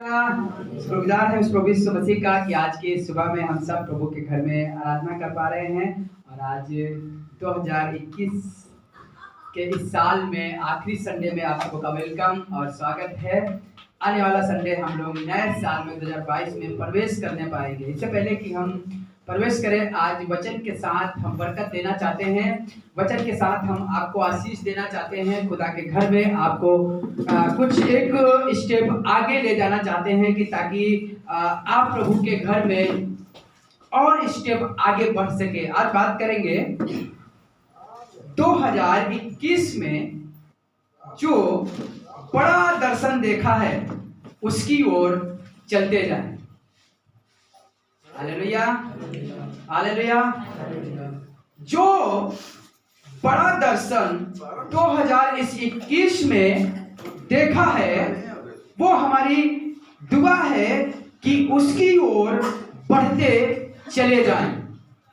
शुक्रगुजार है उस प्रभु यीशु मसीह का कि आज के सुबह में हम सब प्रभु के घर में आराधना कर पा रहे हैं। और आज 2021 के इस साल में आखिरी संडे में आप सबका वेलकम और स्वागत है। आने वाला संडे हम लोग नए साल में 2022 में प्रवेश करने पाएंगे। इससे पहले कि हम प्रवेश करें, आज वचन के साथ हम बरकत देना चाहते हैं। वचन के साथ हम आपको आशीष देना चाहते हैं। खुदा के घर में आपको कुछ एक स्टेप आगे ले जाना चाहते हैं कि ताकि आप प्रभु के घर में और स्टेप आगे बढ़ सके। आज बात करेंगे 2021 में जो बड़ा दर्शन देखा है उसकी ओर चलते जाएं। Hallelujah, hallelujah. जो बड़ा दर्शन 2021 में देखा है वो हमारी दुआ है कि उसकी ओर बढ़ते चले जाएं।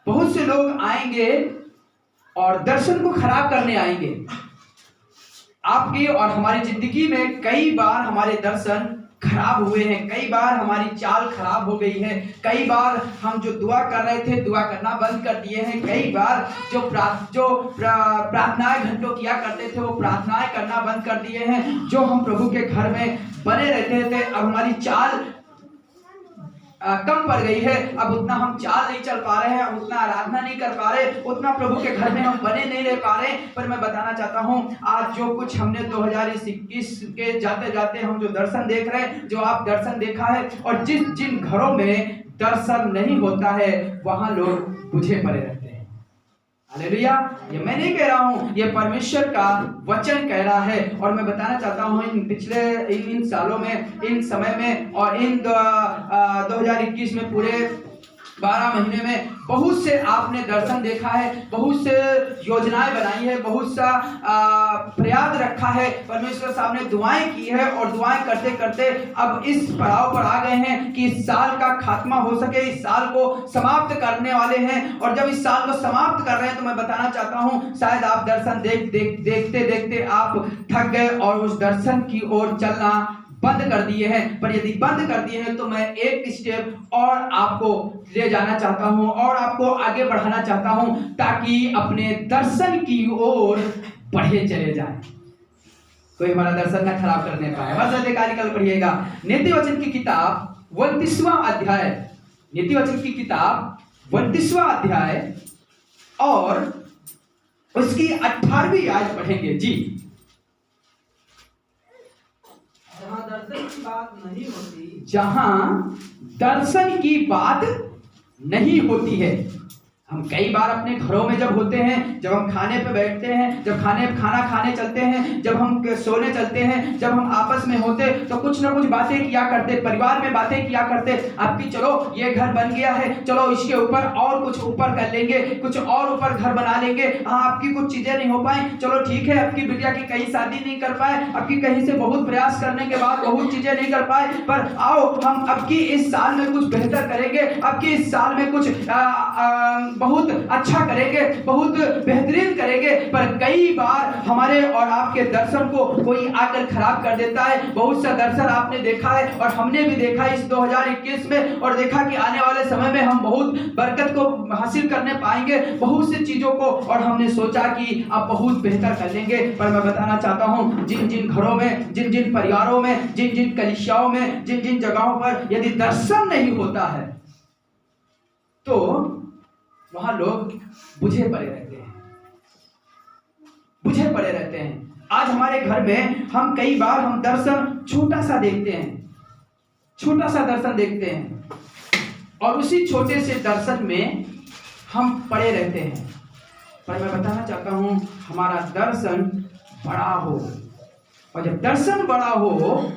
बहुत से लोग आएंगे और दर्शन को खराब करने आएंगे। आपकी और हमारी जिंदगी में कई बार हमारे दर्शन खराब हुए हैं, कई बार हमारी चाल खराब हो गई है, कई बार हम जो दुआ कर रहे थे दुआ करना बंद कर दिए हैं, कई बार जो प्रार्थनाएं घंटों किया करते थे वो प्रार्थनाएं करना बंद कर दिए हैं। जो हम प्रभु के घर में बने रहते थे, अब हमारी चाल कम पड़ गई है। अब उतना हम चाल नहीं चल पा रहे हैं, उतना आराधना नहीं कर पा रहे, उतना प्रभु के घर में हम बने नहीं रह पा रहे। पर मैं बताना चाहता हूं, आज जो कुछ हमने 2021 के जाते जाते हम जो दर्शन देख रहे हैं, जो आप दर्शन देखा है, और जिन घरों में दर्शन नहीं होता है वहां लोग बुझे पड़े रहते हैं। हालेलुया। ये मैं नहीं कह रहा हूं, ये परमेश्वर का वचन कह रहा है। और मैं बताना चाहता हूं, इन पिछले इन सालों में, इन समय में और इन 2021 में पूरे 12 महीने में बहुत से आपने दर्शन देखा है, बहुत से योजनाएं बनाई है, बहुत सा प्रयास रखा है, परमेश्वर साहब ने दुआएं की है। और दुआएं करते करते अब इस पड़ाव पर आ गए हैं कि इस साल का खात्मा हो सके, इस साल को समाप्त करने वाले हैं। और जब इस साल को समाप्त कर रहे हैं तो मैं बताना चाहता हूं, शायद आप दर्शन देखते देखते आप थक गए और उस दर्शन की ओर चलना बंद कर दिए हैं। पर यदि बंद कर दिए हैं तो मैं एक स्टेप और आपको ले जाना चाहता हूं और आपको आगे बढ़ाना चाहता हूं, ताकि अपने दर्शन की ओर बढ़े चले जाएं, कोई हमारा दर्शन ना खराब करने पाए। बस कल पढ़िएगा नीति वचन की किताब 29वां अध्याय, नीति वचन की किताब 29वां अध्याय और उसकी 18वीं आयत पढ़ेंगे जी। जहां दर्शन की बात नहीं होती, जहां दर्शन की बात नहीं होती है। हम कई बार अपने घरों में जब होते हैं, जब हम खाने पे बैठते हैं, जब खाना खाने चलते हैं, जब हम सोने चलते हैं, जब हम आपस में होते तो कुछ ना कुछ बातें किया करते, परिवार में बातें किया करते। आपकी चलो ये घर बन गया है, चलो इसके ऊपर और कुछ ऊपर कर लेंगे, कुछ और ऊपर घर बना लेंगे। हाँ, आपकी कुछ चीजें नहीं हो पाई, चलो ठीक है, आपकी बिटिया की कहीं शादी नहीं कर पाए, आपकी कहीं से बहुत प्रयास करने के बाद बहुत चीजें नहीं कर पाए, पर आओ हम अब की इस साल में कुछ बेहतर करेंगे, अब की इस साल में कुछ बहुत अच्छा करेंगे, बहुत बेहतरीन करेंगे। पर कई बार हमारे और आपके दर्शन को कोई आकर खराब कर देता है। बहुत सा दर्शन आपने देखा है और हमने भी देखा इस 2021 में, और देखा कि आने वाले समय में हम बहुत बरकत को हासिल करने पाएंगे, बहुत सी चीजों को, और हमने सोचा कि आप बहुत बेहतर कर लेंगे। पर मैं बताना चाहता हूं, जिन जिन घरों में, जिन जिन परिवारों में, जिन जिन कलीसियाओं में, जिन जिन जगहों पर यदि दर्शन नहीं होता है तो वहां लोग बुझे पड़े रहते हैं, बुझे पड़े रहते हैं। आज हमारे घर में हम कई बार हम दर्शन छोटा सा देखते हैं, छोटा सा दर्शन देखते हैं, और उसी छोटे से दर्शन में हम पड़े रहते हैं। पर मैं बताना चाहता हूं, हमारा दर्शन बड़ा हो, और जब दर्शन बड़ा हो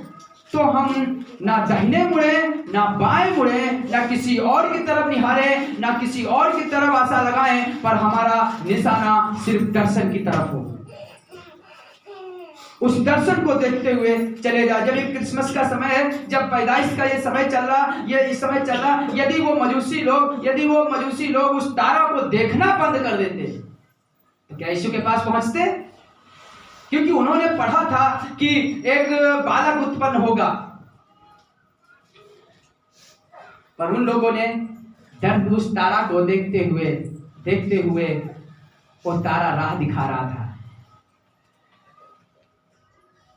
तो हम ना दाहिने मुड़े, ना बाएं मुड़े, ना किसी और की तरफ निहारे, ना किसी और की तरफ आशा लगाएं, पर हमारा निशाना सिर्फ दर्शन की तरफ हो। उस दर्शन को देखते हुए चले जाए। जब ये क्रिसमस का समय है, जब पैदाइश का ये समय चल रहा, ये इस समय चल रहा, यदि वो मजूसी लोग उस तारा को देखना बंद कर देते तो क्या यीशु के पास पहुंचते? क्योंकि उन्होंने पढ़ा था कि एक बालक उत्पन्न होगा, पर उन लोगों ने दर्द उस तारा को देखते हुए वो तारा राह दिखा रहा था।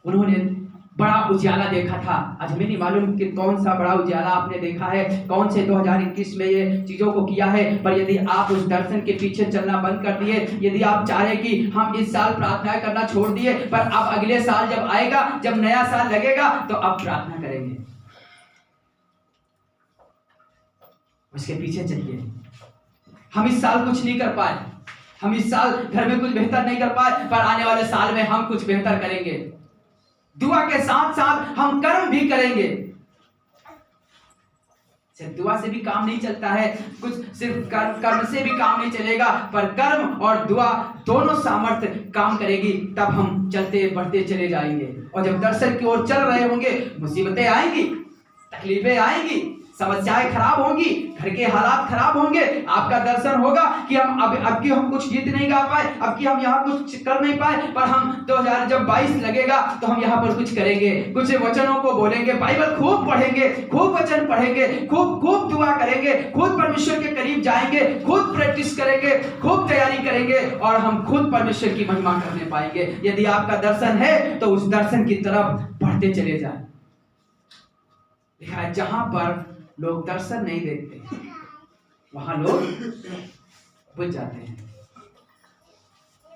उन्होंने बड़ा उजाला देखा था। आज हमें नहीं मालूम कि कौन सा बड़ा उजाला आपने देखा है, कौन से 2021 में ये चीजों को किया है, पर यदि आप उस दर्शन के पीछे चलना बंद कर दिए, यदि आप चाहे कि हम इस साल प्रार्थना करना छोड़ दिए, पर अब अगले साल जब आएगा, जब नया साल लगेगा, तो अब प्रार्थना करेंगे, उसके पीछे चलिए। हम इस साल कुछ नहीं कर पाए, हम इस साल घर में कुछ बेहतर नहीं कर पाए, पर आने वाले साल में हम कुछ बेहतर करेंगे। दुआ के साथ साथ हम कर्म भी करेंगे। सिर्फ दुआ से भी काम नहीं चलता है, कुछ सिर्फ कर्म से भी काम नहीं चलेगा, पर कर्म और दुआ दोनों सामर्थ्य काम करेगी, तब हम चलते बढ़ते चले जाएंगे। और जब दर्शन की ओर चल रहे होंगे, मुसीबतें आएंगी, तकलीफें आएंगी, समस्याएं खराब होंगी, घर के हालात खराब होंगे, आपका दर्शन होगा कि हम अब की हम कुछ गीत नहीं गा पाए, अब की हम यहाँ कुछ कर नहीं पाए, पर हम 2022 लगेगा तो हम यहाँ पर कुछ करेंगे, कुछ वचनों को बोलेंगे, बाइबल खूब पढ़ेंगे, खूब वचन पढ़ेंगे, खूब दुआ करेंगे, खुद परमेश्वर के करीब जाएंगे, खुद प्रैक्टिस करेंगे, खूब तैयारी करेंगे, और हम खुद परमेश्वर की महिमा करने पाएंगे। यदि आपका दर्शन है तो उस दर्शन की तरफ बढ़ते चले जाए। लिखा है जहां पर लोग दर्शन नहीं देखते वहां लोग बुझ जाते हैं।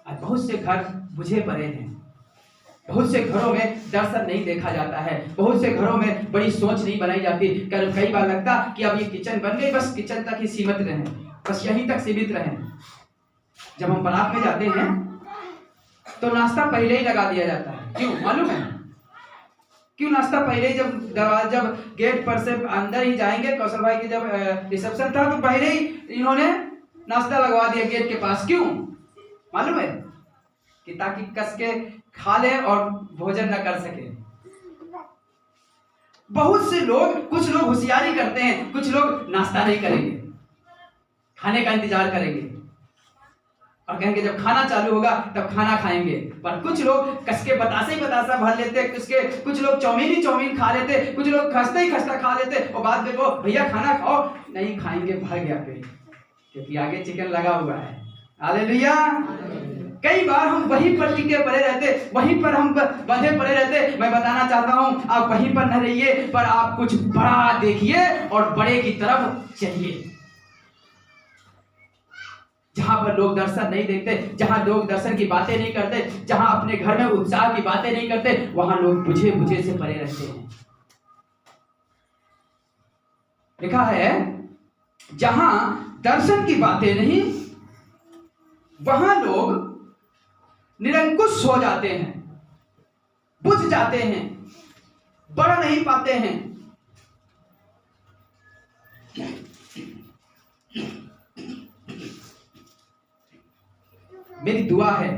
आज बहुत से घर बुझे पड़े हैं, बहुत से घरों में दर्शन नहीं देखा जाता है, बहुत से घरों में बड़ी सोच नहीं बनाई जाती। कई बार लगता कि अब ये किचन बन गई, बस किचन तक ही सीमित रहें, बस यहीं तक सीमित रहें। जब हम बारात में जाते हैं तो नाश्ता पहले ही लगा दिया जाता है। क्यों मालूम है? क्यों नाश्ता पहले ही, जब गेट पर से अंदर ही जाएंगे, कौशल भाई की जब रिसेप्शन था तो पहले ही इन्होंने नाश्ता लगवा दिया गेट के पास। क्यों मालूम है? कि ताकि कस के खा ले और भोजन न कर सके। बहुत से लोग, कुछ लोग होशियारी करते हैं, कुछ लोग नाश्ता नहीं करेंगे, खाने का इंतजार करेंगे और कहेंगे जब खाना चालू होगा तब खाना खाएंगे। पर कुछ लोग कस के बतासा ही बतासा भर लेते, कुछ लोग चाउमीन ही चाउमीन खा लेते, कुछ लोग खस्ता ही खस्ता खा लेते, और बाद में को भैया खाना खाओ, नहीं खाएंगे, भर गया पेट, क्योंकि आगे चिकन लगा हुआ है। हालेलुया। कई बार हम वहीं पर टिके पड़े रहते, वहीं पर हम बंधे पड़े रहते। मैं बताना चाहता हूं, आप वहीं पर न रहिए, पर आप कुछ बड़ा देखिए और बड़े की तरफ चलिए। जहां पर लोग दर्शन नहीं देखते, जहां लोग दर्शन की बातें नहीं करते, जहां अपने घर में उत्साह की बातें नहीं करते, वहां लोग बुझे बुझे से परे रहते हैं। लिखा है जहां दर्शन की बातें नहीं, वहां लोग निरंकुश हो जाते हैं, बुझ जाते हैं, बढ़ नहीं पाते हैं। मेरी दुआ है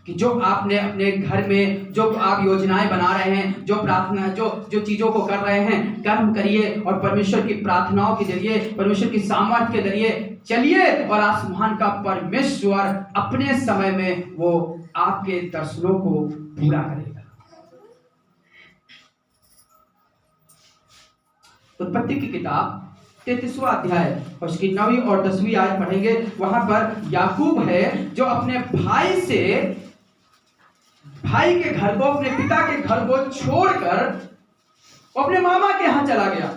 कि जो आपने अपने घर में, जो आप योजनाएं बना रहे हैं, जो प्रार्थना, जो चीजों को कर रहे हैं, कर्म करिए और परमेश्वर की प्रार्थनाओं के जरिए, परमेश्वर की सामर्थ्य के जरिए चलिए, और आसमान का परमेश्वर अपने समय में वो आपके दर्शनों को पूरा करेगा। उत्पत्ति की किताब 33वां अध्याय और उसकी 9वीं और 10वीं आयत पढ़ेंगे। वहां पर याकूब है जो अपने भाई के घर को, अपने पिता के घर को छोड़कर अपने मामा के यहां चला गया।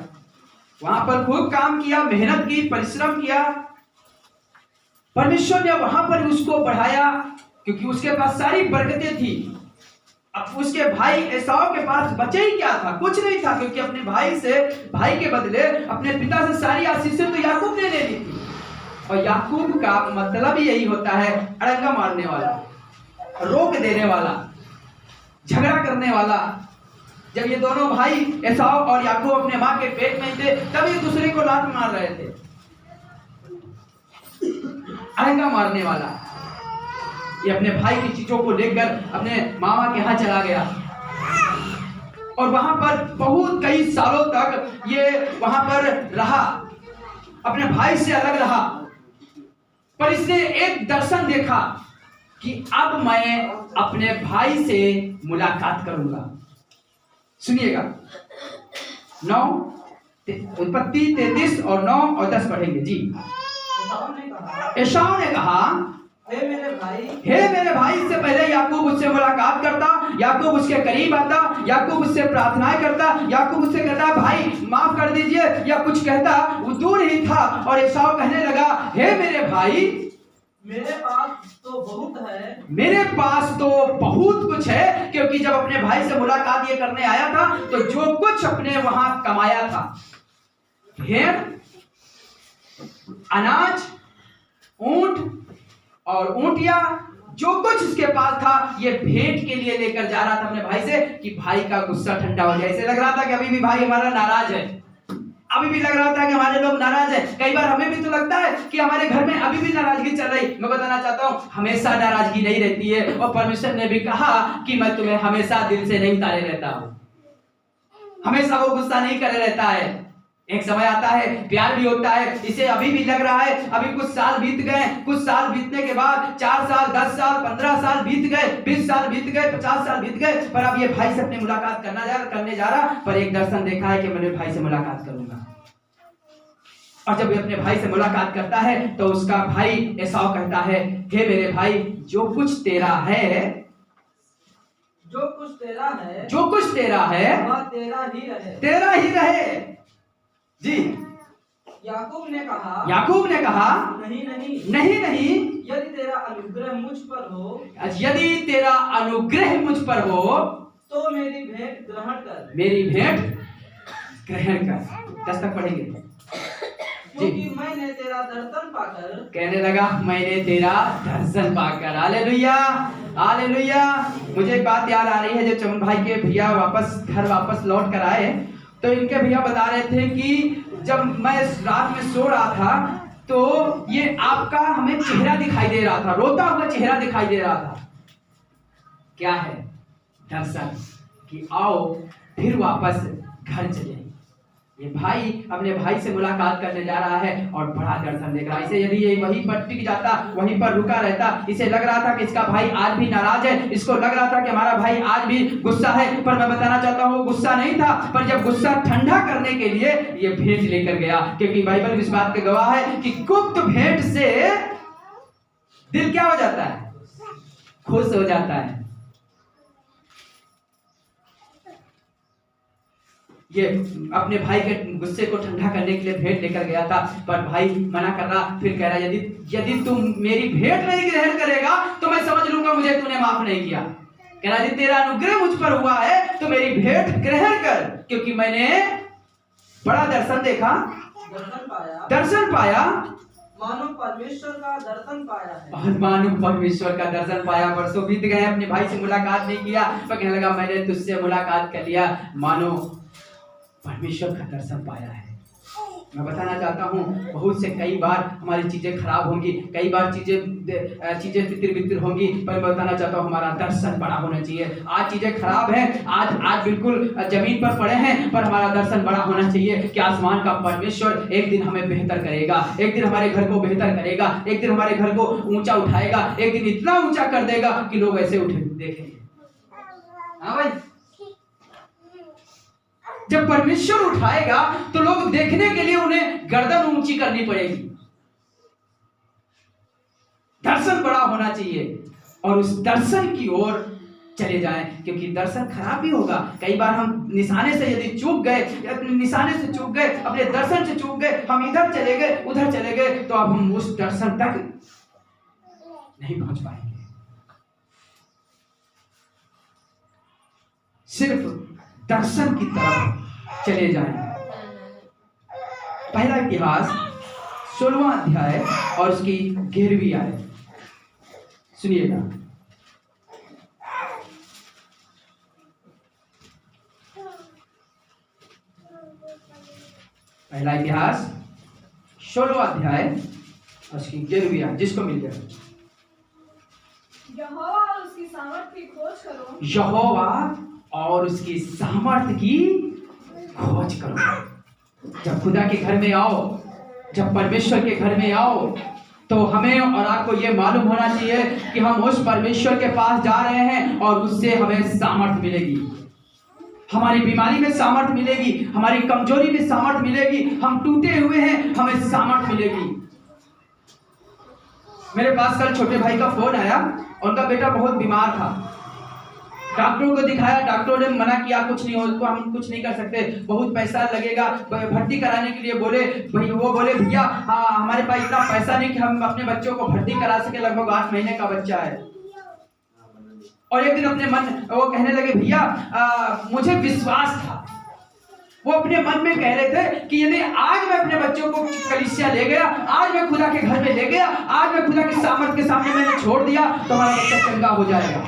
वहां पर खूब काम किया, मेहनत की, परिश्रम किया। परमेश्वर ने वहां पर उसको बढ़ाया क्योंकि उसके पास सारी बरकतें थी। अब उसके भाई एसाव के पास बचे ही क्या था? कुछ नहीं था, क्योंकि अपने भाई के बदले अपने पिता से सारी आशीषें तो याकूब ने ले ली थी। और याकूब का मतलब ही यही होता है, अड़ंगा मारने वाला, रोक देने वाला, झगड़ा करने वाला। जब ये दोनों भाई एसाव और याकूब अपने मां के पेट में थे, तब एक दूसरे को लात मार रहे थे। अड़ंगा मारने वाला ये अपने भाई की चीजों को लेकर अपने मामा के यहाँ चला गया और वहां पर बहुत कई सालों तक ये वहां पर रहा, अपने भाई से अलग रहा। पर इसने एक दर्शन देखा कि अब मैं अपने भाई से मुलाकात करूंगा। सुनिएगा 9 उत्पत्ति 33 और 9 और 10 पढ़ेंगे जी। एसाव ने कहा, हे मेरे भाई, हे मेरे भाई। इससे पहले याकूब उससे मुलाकात करता, याकूब उसके करीब आता, याकूब उससे प्रार्थनाएं करता, याकूब उससे कहता भाई माफ कर दीजिए या कुछ कहता, वो दूर ही था। और एसाव कहने लगा, हे मेरे भाई, मेरे पास तो बहुत है, मेरे पास तो बहुत कुछ है। क्योंकि जब अपने भाई से मुलाकात ये करने आया था तो जो कुछ अपने वहां कमाया था, भेड़, अनाज, ऊंट और ऊंटिया, जो कुछ उसके पास था, ये भेंट के लिए लेकर जा रहा था अपने भाई से कि भाई का गुस्सा ठंडा हो जाए। ऐसे लग रहा था कि अभी भी भाई हमारा नाराज है, अभी भी लग रहा था कि हमारे लोग नाराज हैं। कई बार हमें भी तो लगता है कि हमारे घर में अभी भी नाराजगी चल रही। मैं बताना चाहता हूँ, हमेशा नाराजगी नहीं रहती है। और परमेश्वर ने भी कहा कि मैं तुम्हें हमेशा दिल से नहीं तारे रहता हूँ, हमेशा वो गुस्सा नहीं करे रहता है। एक समय आता है प्यार भी होता है। इसे अभी भी लग रहा है, अभी कुछ साल बीत गए, कुछ साल बीतने के बाद 4 साल, 10 साल, 15 साल बीत गए, 20 साल बीत गए, 50 साल बीत गए, पर अब ये भाई से अपनी मुलाकात करने जा रहा। पर एक दर्शन देखा है कि मैं अपने भाई से मुलाकात करूंगा। और जब ये अपने भाई से मुलाकात करता है तो उसका भाई एसाव कहता है, हे मेरे भाई, जो कुछ तेरा है, जो कुछ तेरा है, जो कुछ तेरा है, वह तेरा ही रहे, तेरा ही रहे जी। याकूब ने कहा, याकूब ने कहा, नहीं नहीं नहीं नहीं, यदि तेरा अनुग्रह मुझ पर हो, यदि तेरा अनुग्रह मुझ पर हो तो मेरी भेंट ग्रहण कर, मेरी भेंट ग्रहण कर। 10 तक पढ़ेंगे क्योंकि मैंने तेरा दर्शन पाकर, कहने लगा मैंने तेरा दर्शन पाकर। Hallelujah, hallelujah. मुझे एक बात याद आ रही है, जो चमन भाई के भैया घर वापस लौट कर आए तो इनके भैया बता रहे थे कि जब मैं रात में सो रहा था तो ये आपका हमें चेहरा दिखाई दे रहा था, रोता हुआ चेहरा दिखाई दे रहा था। क्या है? दर्शन, कि आओ फिर वापस घर चले। ये भाई अपने भाई से मुलाकात करने जा रहा है और बड़ा दर्शन देख रहा है। इसे यदि ये वहीं पर टिक जाता, वहीं पर रुका रहता, इसे लग रहा था कि इसका भाई आज भी नाराज है, इसको लग रहा था कि हमारा भाई आज भी गुस्सा है। पर मैं बताना चाहता हूँ गुस्सा नहीं था, पर जब गुस्सा ठंडा करने के लिए ये भेंट लेकर गया। क्योंकि बाइबल इस बात का गवाह है कि गुप्त भेंट से दिल क्या हो जाता है? खुश हो जाता है। ये अपने भाई के गुस्से को ठंडा करने के लिए भेंट लेकर गया था, पर भाई मना कर रहा। फिर कह रहा यदि तुम मेरी भेंट नहीं ग्रहण करेगा तो मैं समझ लूंगा मुझे तूने माफ नहीं किया। कह रहा यदि तेरा अनुग्रह मुझ पर हुआ है तो मेरी भेंट ग्रहण कर, क्योंकि मैंने बड़ा दर्शन देखा, दर्शन पाया, मानो परमेश्वर का दर्शन पाया है। और मानो परमेश्वर का दर्शन पाया। वर्षों बीत गए, अपने भाई से मुलाकात नहीं किया, पर कहने लगा मैंने तुझसे मुलाकात कर लिया, मानो परमेश्वर का दर्शन पाया है। मैं बताना चाहता हूँ बहुत से कई बार हमारी चीजें खराब होंगी, कई बार चीजें तितर बितर होंगी, पर मैं बताना चाहता हूँ हमारा दर्शन बड़ा होना चाहिए। आज चीजें खराब हैं, आज बिल्कुल जमीन पर पड़े हैं, पर हमारा दर्शन बड़ा होना चाहिए कि आसमान का परमेश्वर एक दिन हमें बेहतर करेगा, एक दिन हमारे घर को बेहतर करेगा, एक दिन हमारे घर को ऊंचा उठाएगा, एक दिन इतना ऊंचा कर देगा कि लोग ऐसे उठे देखेंगे। हाँ भाई, जब परमेश्वर उठाएगा तो लोग देखने के लिए उन्हें गर्दन ऊंची करनी पड़ेगी। दर्शन बड़ा होना चाहिए और उस दर्शन की ओर चले जाएं, क्योंकि दर्शन खराब भी होगा। कई बार हम निशाने से यदि चूक गए, निशाने से चूक गए, अपने दर्शन से चूक गए, हम इधर चले गए, उधर चले गए, तो अब हम उस दर्शन तक नहीं पहुंच पाएंगे। सिर्फ दर्शन की तरफ चले जाएं। पहला इतिहास 16वां अध्याय और उसकी 11वीं आयत सुनिएगा। पहला इतिहास 16वां अध्याय और उसकी 11वीं आयत, जिसको मिल जाए। यहोवा और उसकी सामर्थ की खोज करो, यहोवा और उसकी सामर्थ की खोज करो। जब खुदा के घर में आओ, जब परमेश्वर के घर में आओ, तो हमें और आपको ये मालूम होना चाहिए कि हम उस परमेश्वर के पास जा रहे हैं और उससे हमें सामर्थ मिलेगी, हमारी बीमारी में सामर्थ मिलेगी, हमारी कमजोरी में सामर्थ मिलेगी, हम टूटे हुए हैं हमें सामर्थ मिलेगी। मेरे पास कल छोटे भाई का फोन आया, उनका बेटा बहुत बीमार था, डॉक्टरों को दिखाया, डॉक्टरों ने मना किया कुछ नहीं हो, उसको हम कुछ नहीं कर सकते, बहुत पैसा लगेगा, भर्ती कराने के लिए बोले। भाई वो बोले भैया हमारे पास इतना पैसा नहीं कि हम अपने बच्चों को भर्ती करा सके, लगभग 8 महीने का बच्चा है। और एक दिन अपने मन वो कहने लगे भैया मुझे विश्वास था, वो अपने मन में कह रहे थे कि यदि आज मैं अपने बच्चों को कलीसिया ले गया, आज मैं खुदा के घर में ले गया, आज मैं खुदा की सामर्थ के सामने मैंने छोड़ दिया तो हमारा बच्चा चंगा हो जाएगा।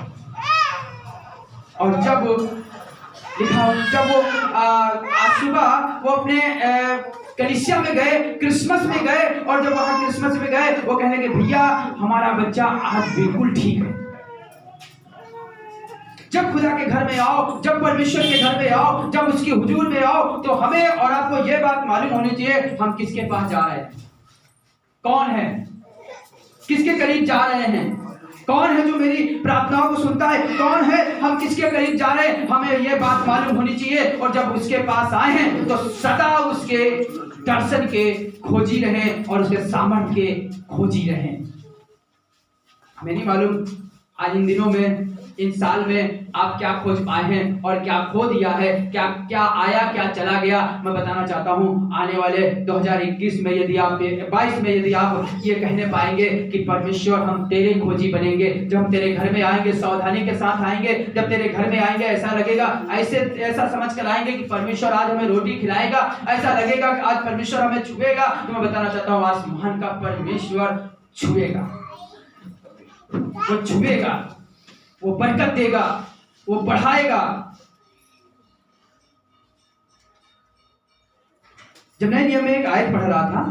और जब वो आज सुबह वो अपने कलीसिया में गए, क्रिसमस में गए, और जब वहां क्रिसमस में गए वो कहने लगे भैया हमारा बच्चा आज बिल्कुल ठीक है। जब खुदा के घर में आओ, जब परमेश्वर के घर में आओ, जब उसके हुजूर में आओ, तो हमें और आपको यह बात मालूम होनी चाहिए हम किसके पास जा रहे हैं, कौन है, किसके करीब जा रहे हैं, कौन है जो मेरी प्रार्थनाओं को सुनता है, कौन है, हम किसके करीब जा रहे हैं, हमें यह बात मालूम होनी चाहिए। और जब उसके पास आए हैं तो सदा उसके दर्शन के खोजी रहें और उसके सामर्थ्य के खोजी रहें। हमें नहीं मालूम आज इन दिनों में, इन साल में आप क्या खोज पाए हैं और क्या खो दिया है, क्या क्या आया क्या चला गया। मैं बताना चाहता हूं आने वाले 2021 में यदि आप 22 में यदि आप ये कहने पाएंगे कि परमेश्वर हम तेरे खोजी बनेंगे, जब हम तेरे घर में आएंगे सावधानी के साथ आएंगे, जब तेरे घर में आएंगे ऐसा लगेगा, ऐसा समझ कर आएंगे कि परमेश्वर आज हमें रोटी खिलाएगा, ऐसा लगेगा कि आज परमेश्वर हमें छुएगा। तो मैं बताना चाहता हूँ आसमान का परमेश्वर छुएगा, वो छुएगा, वो बरकत देगा, वो बढ़ाएगा। जब नए नियम में एक आयत पढ़ रहा था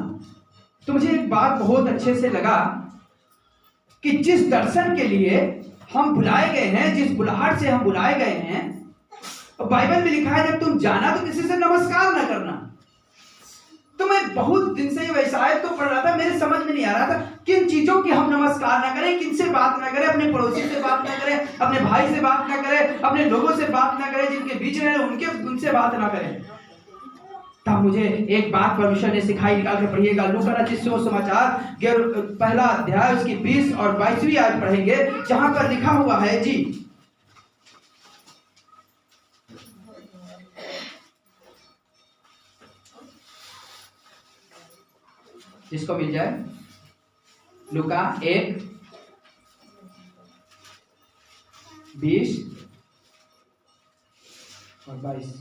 तो मुझे एक बात बहुत अच्छे से लगा कि जिस दर्शन के लिए हम बुलाए गए हैं, जिस बुलाहट से हम बुलाए गए हैं, बाइबल में लिखा है जब तुम जाना तो किसी से नमस्कार न करना। तो मैं बहुत दिन से वैसा आयत को पढ़ रहा था, मेरे समझ में नहीं आ रहा था किन चीजों की हम नमस्कार ना करें, किन से बात ना करें, अपने पड़ोसी से बात ना करें, अपने भाई से बात ना करें, अपने लोगों से बात ना करें, जिनके बीच में उनसे बात ना करें। तब मुझे एक बात परमेश्वर ने सिखाई, निकाल के पढ़िएगा लूका रचित सुसमाचार पहला अध्याय उसकी 20 और 22वीं आयत पढ़ेंगे, जहां पर लिखा हुआ है जी, जिसको मिल जाए, लूका 1 20 और 22।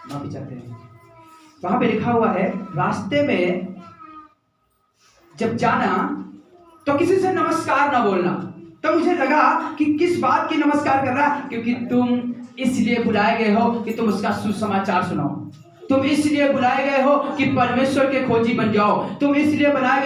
माफी चाहते हैं। वहां पे लिखा हुआ है रास्ते में जब जाना तो किसी से नमस्कार ना बोलना। तो मुझे लगा कि किस बात की नमस्कार कर रहा, क्योंकि तुम इसलिए बुलाए गए हो कि तुम उसका सुसमाचार सुनाओ, तुम इसलिए बुलाए गए हो कि परमेश्वर के खोजी बन जाओ, तुम इसलिए बुलाए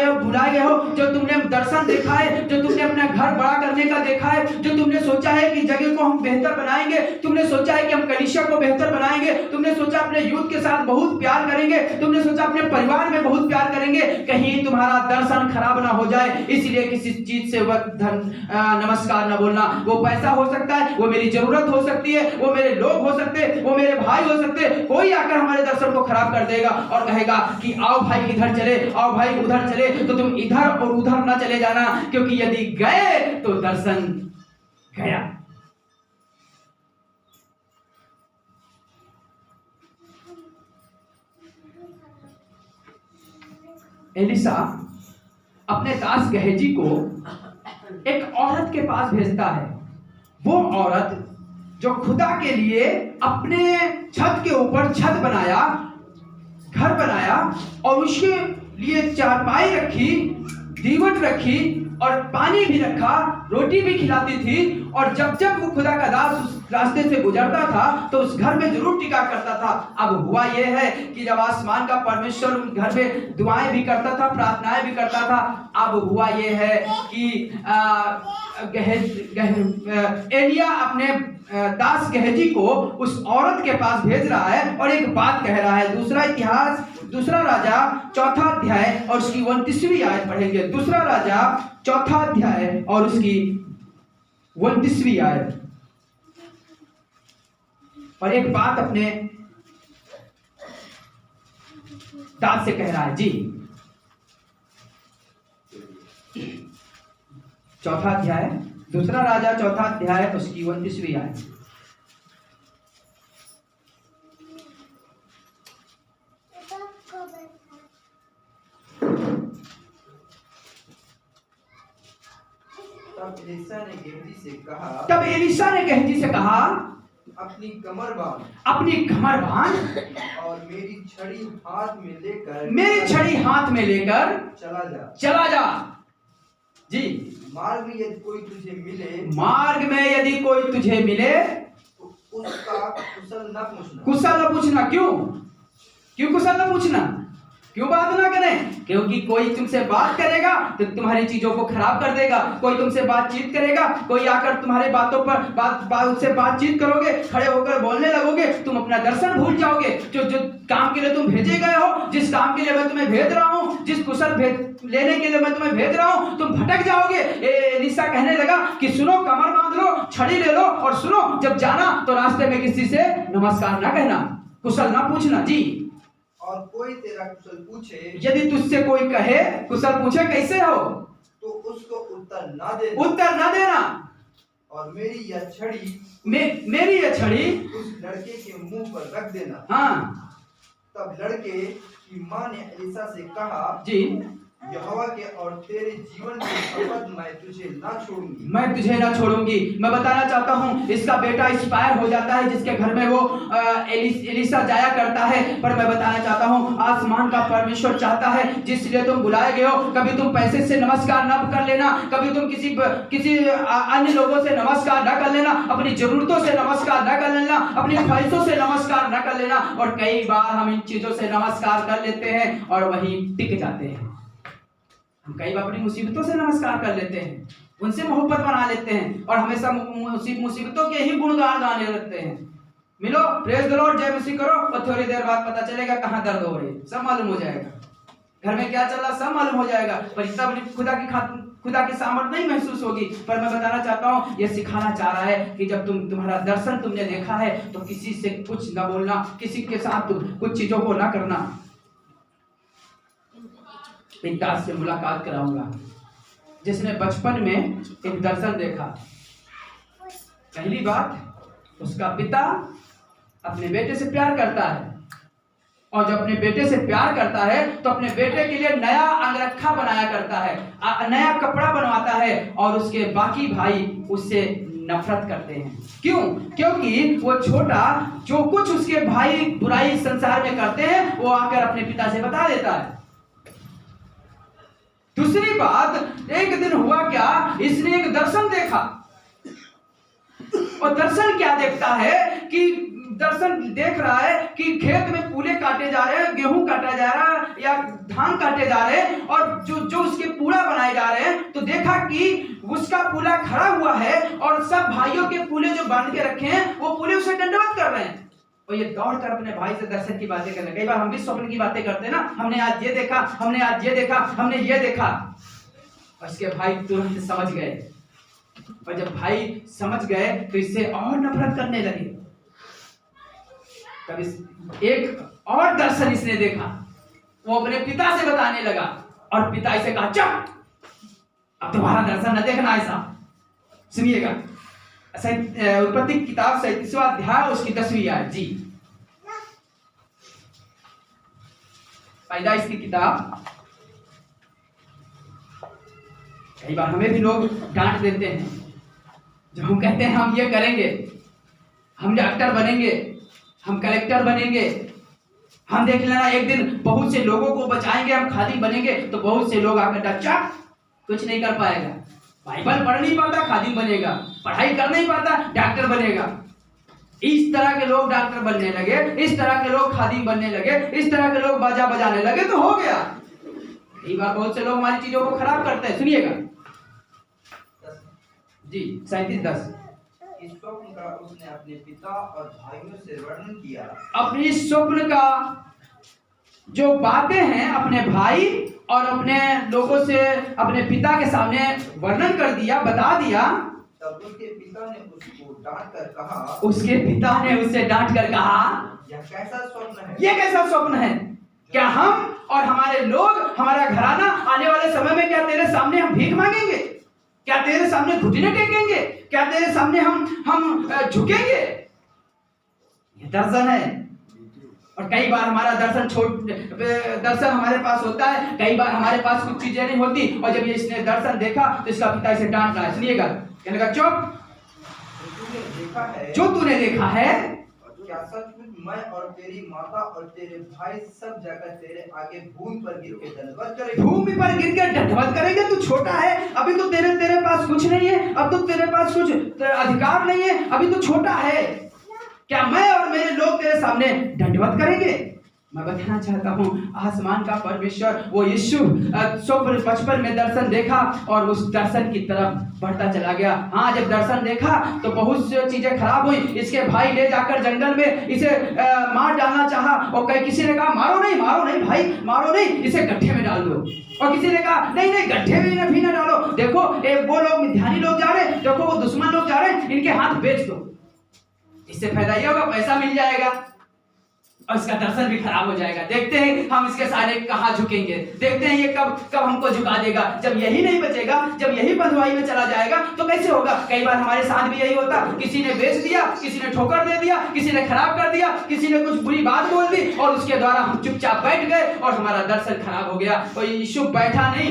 गए हो जो तुमने दर्शन देखा है, जो तुमने अपना घर बड़ा करने का देखा है, जो तुमने सोचा है कि जगह को हम बेहतर बनाएंगे, तुमने सोचा है कि हम कलीसिया को बेहतर बनाएंगे, तुमने सोचा अपने यूथ के साथ बहुत प्यार करेंगे, तुमने सोचा अपने परिवार में बहुत प्यार करेंगे, कहीं तुम्हारा दर्शन खराब ना हो जाए, इसलिए किसी चीज से नमस्कार ना बोलना। वो पैसा हो सकता है, वो मेरी जरूरत हो सकती है, वो मेरे लोग हो सकते, वो मेरे भाई हो सकते, कोई आकर हमारे दर्शन को खराब कर देगा और कहेगा कि आओ भाई इधर चले, आओ भाई उधर चले, तो तुम इधर और उधर ना चले जाना, क्योंकि यदि गए तो दर्शन गया। एलिसा अपने दास गहजी को एक औरत के पास भेजता है। वो औरत जो खुदा के लिए अपने छत के ऊपर छत बनाया, घर बनाया और उसके लिए चारपाई रखी, दीवट रखी और पानी भी रखा, रोटी भी खिलाती थी, और जब जब वो खुदा का दास उस रास्ते से गुजरता था तो उस घर में जरूर टिका करता था। अब हुआ यह है कि जब आसमान का परमेश्वर उस घर में दुआएं भी करता था, प्रार्थनाएं भी करता था, अब हुआ यह है कि एलिया अपने दास गहजी को उस औरत के पास भेज रहा है और एक बात कह रहा है। दूसरा इतिहास दूसरा राजा चौथा अध्याय और उसकी 29वीं आयत पढ़ेंगे। दूसरा राजा चौथा अध्याय और उसकी 29वीं आयत। और एक बात अपने दाद से कह रहा है जी। चौथा अध्याय, दूसरा राजा चौथा अध्याय उसकी 29वीं आयत। तब एलीशा ने गेहजी से कहा, अपनी कमर बांध और मेरी छड़ी हाथ में लेकर चला जा जी। मार्ग में यदि कोई तुझे मिले तो उसका कुशल न पूछना। क्यों कुशल न पूछना? क्यों बात ना करें? क्योंकि कोई तुमसे बात करेगा तो तुम्हारी चीजों को खराब कर देगा। कोई तुमसे बातचीत करेगा, कोई आकर तुम्हारे बातों पर उससे बातचीत करोगे, खड़े होकर बोलने लगोगे, तुम अपना दर्शन भूल जाओगे। जो काम के लिए तुम भेजे गए हो, जिस काम के लिए मैं तुम्हें भेज रहा हूँ, जिस कुशल लेने के लिए मैं तुम्हें भेज रहा हूँ, तुम भटक जाओगे। एलीशा कहने लगा कि सुनो, कमर बांध लो, छड़ी ले लो और सुनो, जब जाना तो रास्ते में किसी से नमस्कार ना कहना, कुशल ना पूछना जी। और कोई तेरा कुशल पूछे, यदि तुझसे कोई कहे, कुशल पूछे कैसे हो, तो उसको उत्तर ना देना। और मेरी यह छड़ी उस लड़के के मुंह पर रख देना। हाँ। तब लड़के की माँ ने एलीशा से कहा, जी, यहोवा के और तेरे जीवन की शपथ मैं तुझे ना छोड़ूंगी। मैं बताना चाहता हूँ, इसका बेटा एक्सपायर हो जाता है जिसके घर में वो एलीशा जाया करता है। पर मैं बताना चाहता हूँ, आसमान का परमेश्वर चाहता है जिसलिए तुम बुलाए गए हो, कभी तुम पैसे से नमस्कार न कर लेना, कभी तुम किसी अन्य लोगों से नमस्कार न कर लेना, अपनी जरूरतों से नमस्कार न कर लेना, अपनी ख्वाहिशों से नमस्कार न कर लेना। और कई बार हम इन चीजों से नमस्कार कर लेते हैं और वहीं टिक जाते हैं। हम कई बार अपनी मुसीबतों से नमस्कार कर लेते हैं, उनसे मोहब्बत बना लेते हैं और हमेशा मुसीबतों के ही गुणगान गाने लगते हैं। मिलो, प्रेज द लॉर्ड, जय मसीह करो और थोड़ी देर बाद पता चलेगा कहाँ दर्द हो रही है, सब मालूम हो जाएगा। घर में क्या चल रहा सब मालूम हो जाएगा, पर इतना खुदा की सामर्थ नहीं महसूस होगी। पर मैं बताना चाहता हूँ, यह सिखाना चाह रहा है कि जब तुम्हारा दर्शन तुमने देखा है तो किसी से कुछ न बोलना, किसी के साथ कुछ चीजों को ना करना। एक दास से मुलाकात कराऊंगा जिसने बचपन में एक दर्शन देखा। पहली बात, उसका पिता अपने बेटे से प्यार करता है और जब अपने बेटे से प्यार करता है तो अपने बेटे के लिए नया अंगरखा बनाया करता है, नया कपड़ा बनवाता है और उसके बाकी भाई उससे नफरत करते हैं। क्यों? क्योंकि वो छोटा जो कुछ उसके भाई बुराई संसार में करते हैं वो आकर अपने पिता से बता देता है। दूसरी बात, एक दिन हुआ क्या, इसने एक दर्शन देखा और दर्शन क्या देखता है कि दर्शन देख रहा है कि खेत में पूले काटे जा रहे हैं, गेहूं काटा जा रहा है या धान काटे जा रहे हैं और जो उसके पूला बनाए जा रहे हैं, तो देखा कि उसका पूला खड़ा हुआ है और सब भाइयों के पूले जो बांध के रखे हैं वो पूले उसे दंडवत कर रहे हैं। और ये दौड़कर अपने भाई से दर्शन की बातें करने। कई बार हम भी स्वप्न की बातें करते हैं ना, हमने आज ये देखा, हमने आज ये देखा, हमने ये देखा। और इसके भाई तुरंत समझ गए और जब भाई समझ गए तो इससे और नफरत करने लगे। तब एक और दर्शन इसने देखा, वो अपने पिता से बताने लगा और पिता इसे कहा, चुप, अब तुम्हारा दर्शन न देखना ऐसा। सुनिएगा, उत्पत्ति किताब 37वां अध्याय उसकी 10वीं आयत जी। पैदाइश की किताब। कई बार हमें भी लोग डांट देते हैं जब हम कहते हैं हम ये करेंगे, हम डॉक्टर बनेंगे, हम कलेक्टर बनेंगे, हम देख लेना एक दिन बहुत से लोगों को बचाएंगे, हम खादिम बनेंगे। तो बहुत से लोग आकर डच्चा कुछ नहीं कर पाएगा, बाइबल पढ़ नहीं पाता खादिम बनेगा, पढ़ाई कर नहीं पाता डॉक्टर बनेगा। इस तरह के लोग डॉक्टर बनने लगे, इस तरह के लोग खादिम बनने लगे, इस तरह के लोग बाजा बजाने लगे तो हो गया। कई बार बहुत से लोग हमारी चीजों को खराब करते हैं। सुनिएगा जी, 37:10। इस स्वप्न का उसने अपने पिता और भाइयों से वर्णन किया। अपनी स्वप्न का जो बातें हैं अपने भाई और अपने लोगों से अपने पिता के सामने वर्णन कर दिया, बता दिया। तब उसके पिता ने उसको डांट कर कहा, उसके पिता ने उससे डांट कर कहा, यह कैसा स्वप्न है? यह कैसा स्वप्न है? क्या हम और हमारे लोग, हमारा घराना आने वाले समय में क्या तेरे सामने हम भीख मांगेंगे? क्या तेरे सामने घुटने टेकेंगे? क्या तेरे सामने हम झुकेंगे? ये दर्शन है। और कई बार हमारा दर्शन हमारे पास होता है, कई बार हमारे पास कुछ चीजें नहीं होती, और जब ये इसने दर्शन देखा तो इसका पिता इसे डांट रहा है। सुनिएगा, कहने लगा चुप, जो तूने देखा है क्या सचमुच मैं और तेरी माता और तेरे भाई सब जाकर तेरे आगे भूमि पर गिर के दंडवत करेंगे? भूमि पर गिर के दंडवत करेंगे? तू छोटा है, अभी तो तेरे पास कुछ नहीं है, अब तो तेरे पास कुछ अधिकार नहीं है, अभी तो छोटा है। क्या मैं और मेरे लोग तेरे सामने दंडवत करेंगे? मैं बताना चाहता हूँ, आसमान का परमेश्वर वो यीशु स्वप्न बचपन में दर्शन देखा और उस दर्शन की तरफ बढ़ता चला गया। हाँ, जब दर्शन देखा तो बहुत सी चीजें खराब हुई। इसके भाई ले जाकर जंगल में इसे मार डालना चाहा, और किसी ने कहा मारो नहीं भाई, मारो नहीं, इसे गड्ढे में डाल दो। और किसी ने कहा नहीं गड्ढे में भी ना डालो, देखो वो लोग मिद्यानी लोग जा रहे हैं, देखो वो दुश्मन लोग जा रहे हैं, इनके हाथ बेच दो, इससे फायदा ये होगा, पैसा मिल जाएगा और इसका दर्शन भी खराब हो जाएगा। देखते हैं हम इसके सारे कहाँ झुकेंगे, देखते हैं ये कब हमको झुका देगा। जब यही नहीं बचेगा, जब यही बंधुआई में चला जाएगा तो कैसे होगा? कई बार हमारे साथ भी यही होता, किसी ने बेच दिया, किसी ने ठोकर दे दिया, किसी ने खराब कर दिया, किसी ने कुछ बुरी बात बोल दी, और उसके द्वारा हम चुपचाप बैठ गए और हमारा दर्शन खराब हो गया। और यूसुफ बैठा नहीं,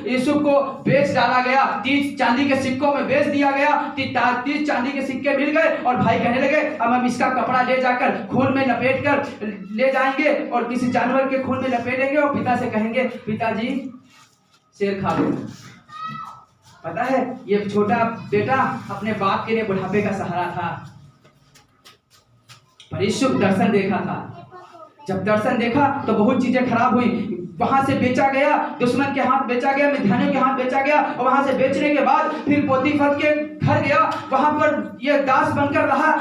यूसुफ को बेच डाला गया, 30 चांदी के सिक्कों में बेच दिया गया, 30 चांदी के सिक्के मिल गए। और भाई कहने लगे अब हम इसका कपड़ा ले जाकर खून में लपेट कर ले जाएंगे और किसी जानवर के खून में लपेटेंगे और पिता से कहेंगे पिताजी शेर खा लो। पता है ये छोटा बेटा अपने बाप के लिए बुढ़ापे का सहारा था, पर यीशु दर्शन देखा था। जब दर्शन देखा तो बहुत चीजें खराब हुई। वहां से बेचा गया, दुश्मन के हाथ बेचा गया, मिद्यानियों के हाथ बेचा गया, और वहां से बेचने के बाद फिर पोतीफर के घर गया, वहां पर यह दास बनकर रहा,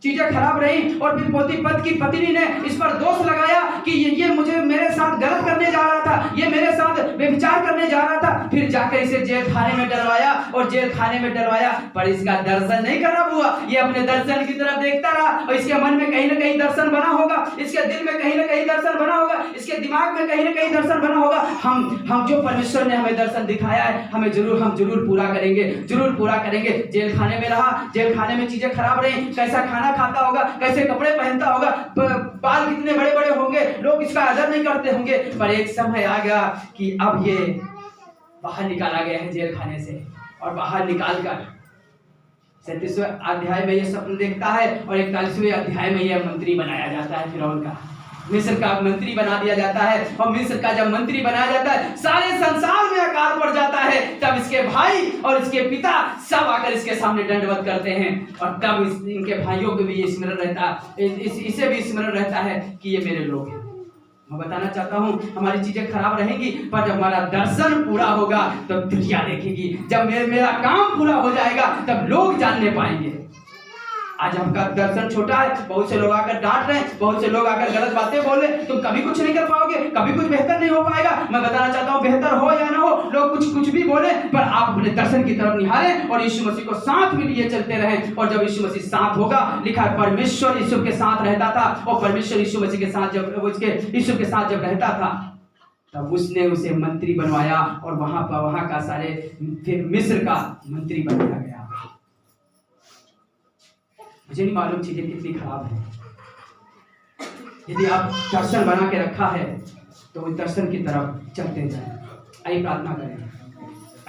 चीजें खराब रही। और फिर पोतीफर की पत्नी ने इस पर दोष लगाया कि ये मुझे मेरे साथ गलत करने जा रहा था, ये मेरे साथ व्यभिचार करने जा रहा था। फिर जाकर इसे जेल खाने में डलवाया और जेल खाने में डलवाया, पर इसका दर्शन नहीं खराब हुआ। ये अपने दर्शन की तरफ देखता रहा और इसके मन में कहीं ना कहीं दर्शन बना होगा, इसके दिल में कहीं ना कहीं दर्शन बना होगा, इसके दिमाग में कहीं ना कहीं दर्शन बना होगा। हम जो परमेश्वर ने हमें दर्शन दिखाया है हम जरूर पूरा करेंगे। जेल खाने में रहा, जेल खाने में चीजें खराब रही, कैसा खाना खाता होगा, कैसे कपड़े पहनता होगा, बाल कितने बड़े बड़े होंगे, लोग इसका आदर नहीं करते होंगे। पर एक समय आ गया कि अब ये बाहर निकाला गया है जेल खाने से, और बाहर निकालकर 37वें अध्याय में ये स्वप्न देखता है और 41वें अध्याय में ये मंत्री बनाया जाता है। फिरौन का मिस्र का मंत्री बना दिया जाता है, और मिस्र का जब मंत्री बनाया जाता है सारे संसार में अकाल पड़ जाता है। तब इसके भाई और इसके पिता सब आकर इसके सामने दंडवत करते हैं, और तब इनके भाइयों को भी ये स्मरण रहता है, इसे भी स्मरण रहता है कि ये मेरे लोग हैं। मैं बताना चाहता हूँ हमारी चीजें खराब रहेंगी, पर जब हमारा दर्शन पूरा होगा तब तो दुनिया देखेगी। जब मेरा काम पूरा हो जाएगा तब लोग जानने पाएंगे। आज हमका दर्शन छोटा है, बहुत से लोग आकर डांट रहे हैं, बहुत से लोग आकर गलत बातें बोल रहे हैं, तुम कभी कुछ नहीं कर पाओगे, कभी कुछ बेहतर नहीं हो पाएगा। मैं बताना चाहता हूँ बेहतर हो या ना हो, लोग कुछ भी बोले, पर आप अपने दर्शन की तरफ निहारें और यीशु मसीह को साथ में लिए चलते रहें। और जब यीशु मसीह साथ होगा, लिखा है परमेश्वर यीशु के साथ रहता था, और परमेश्वर यीशु मसीह के साथ यीशु के साथ जब रहता था तब उसने उसे मंत्री बनवाया, और वहां का सारे फिर मिस्र का मंत्री बनाया गया। मुझे नहीं मालूम चीजें कितनी खराब है। यदि आप दर्शन बना के रखा है तो उस दर्शन की तरफ चलते जाएं। आइए प्रार्थना करें,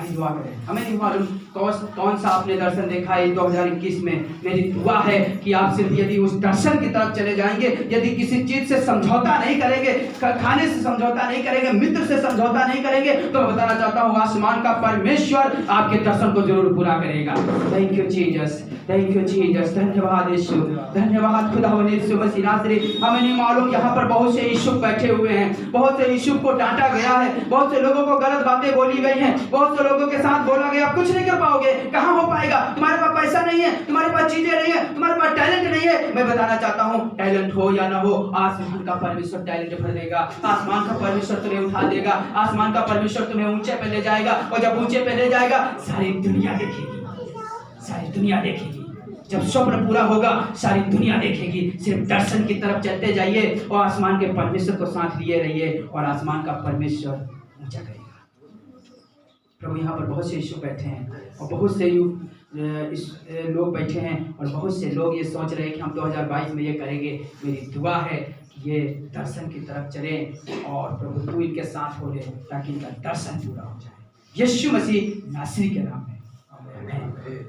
आइए दुआ करें। हमें नहीं मालूम कौन सा आपने दर्शन देखा है 2021 में। मेरी दुआ है कि आप सिर्फ यदि उस दर्शन की तरफ चले जाएंगे, यदि किसी चीज से समझौता नहीं करेंगे, खाने से समझौता नहीं करेंगे, मित्र से समझौता नहीं करेंगे, तो मैं बताना चाहता हूँ आसमान का परमेश्वर आपके दर्शन को जरूर पूरा करेगा। Thank you Jesus, thank you Jesus, धन्यवाद यीशु, धन्यवाद खुदावंद यीशु मसीह नासरी। हमें नहीं मालूम यहाँ पर बहुत से यीशु बैठे हुए हैं, बहुत से यीशु को डांटा गया है, बहुत से लोगों को गलत बातें बोली गई हैं, बहुत से लोगों के साथ बोला गया कुछ नहीं कर पाओगे, कहाँ हो पाएगा, तुम्हारे पास पैसा नहीं है, तुम्हारे पास चीजें नहीं है, तुम्हारे पास टैलेंट नहीं है। मैं बताना चाहता हूँ, टैलेंट हो या ना हो, आसमान का परमेश्वर टैलेंट भर देगा, आसमान का परमेश्वर तुम्हें उठा देगा, आसमान का परमेश्वर तुम्हें ऊंचे पे ले जाएगा। और जब ऊंचे पे ले जाएगा सारी दुनिया देखेगी, सारी दुनिया देखेगी। जब स्वप्न पूरा होगा सारी दुनिया देखेगी। सिर्फ दर्शन की तरफ चलते जाइए और आसमान के परमेश्वर को साथ लिए रहिए और आसमान का परमेश्वर ऊंचा करेगा। प्रभु यहाँ पर बहुत से यीशु बैठे हैं और बहुत से लोग बैठे हैं और बहुत से लोग ये सोच रहे हैं कि हम 2022 में ये करेंगे। मेरी दुआ है कि ये दर्शन की तरफ चलें और प्रभु तू इनके साथ हो ले ताकि इनका दर्शन पूरा हो जाए। यीशु मसीह नासरी के नाम में आमीन।